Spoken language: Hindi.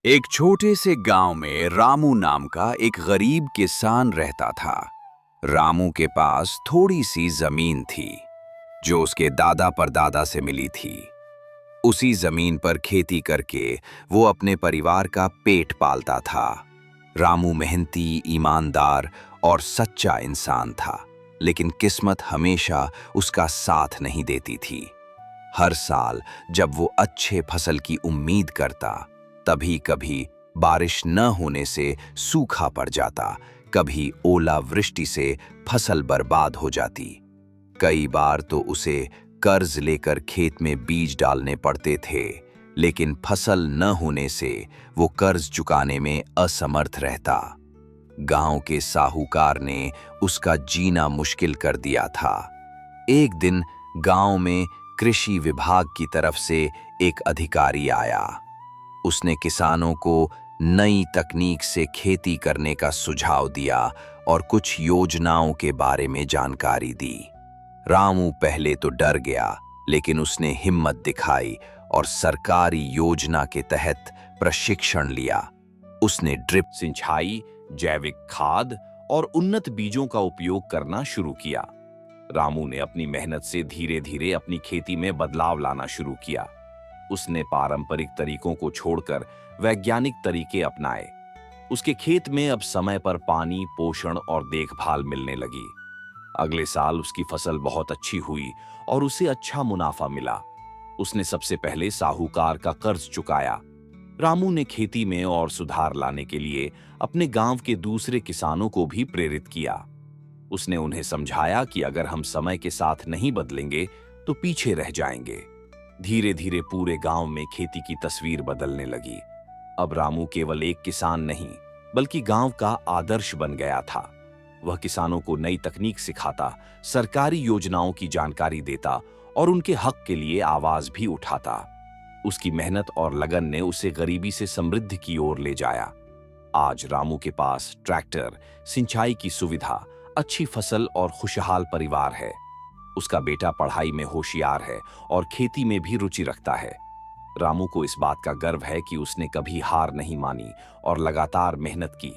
एक छोटे से गांव में रामू नाम का एक गरीब किसान रहता था। रामू के पास थोड़ी सी जमीन थी जो उसके दादा परदादा से मिली थी। उसी जमीन पर खेती करके वो अपने परिवार का पेट पालता था। रामू मेहनती, ईमानदार और सच्चा इंसान था, लेकिन किस्मत हमेशा उसका साथ नहीं देती थी। हर साल जब वो अच्छे फसल की उम्मीद करता, तभी कभी बारिश न होने से सूखा पड़ जाता, कभी ओलावृष्टि से फसल बर्बाद हो जाती। कई बार तो उसे कर्ज लेकर खेत में बीज डालने पड़ते थे, लेकिन फसल न होने से वो कर्ज चुकाने में असमर्थ रहता। गांव के साहूकार ने उसका जीना मुश्किल कर दिया था। एक दिन गांव में कृषि विभाग की तरफ से एक अधिकारी आया। उसने किसानों को नई तकनीक से खेती करने का सुझाव दिया और कुछ योजनाओं के बारे में जानकारी दी। रामू पहले तो डर गया, लेकिन उसने हिम्मत दिखाई और सरकारी योजना के तहत प्रशिक्षण लिया। उसने ड्रिप सिंचाई, जैविक खाद और उन्नत बीजों का उपयोग करना शुरू किया। रामू ने अपनी मेहनत से धीरे धीरे अपनी खेती में बदलाव लाना शुरू किया। उसने पारंपरिक तरीकों को छोड़कर वैज्ञानिक तरीके अपनाए। उसके खेत में अब समय पर पानी, पोषण और देखभाल मिलने लगी। अगले साल उसकी फसल बहुत अच्छी हुई और उसे अच्छा मुनाफा मिला। उसने सबसे पहले साहूकार का कर्ज चुकाया। रामू ने खेती में और सुधार लाने के लिए अपने गांव के दूसरे किसानों को भी प्रेरित किया। उसने उन्हें समझाया कि अगर हम समय के साथ नहीं बदलेंगे तो पीछे रह जाएंगे। धीरे धीरे पूरे गांव में खेती की तस्वीर बदलने लगी। अब रामू केवल एक किसान नहीं, बल्कि गांव का आदर्श बन गया था। वह किसानों को नई तकनीक सिखाता, सरकारी योजनाओं की जानकारी देता और उनके हक के लिए आवाज भी उठाता। उसकी मेहनत और लगन ने उसे गरीबी से समृद्धि की ओर ले जाया। आज रामू के पास ट्रैक्टर, सिंचाई की सुविधा, अच्छी फसल और खुशहाल परिवार है। उसका बेटा पढ़ाई में होशियार है और खेती में भी रुचि रखता है। रामू को इस बात का गर्व है कि उसने कभी हार नहीं मानी और लगातार मेहनत की।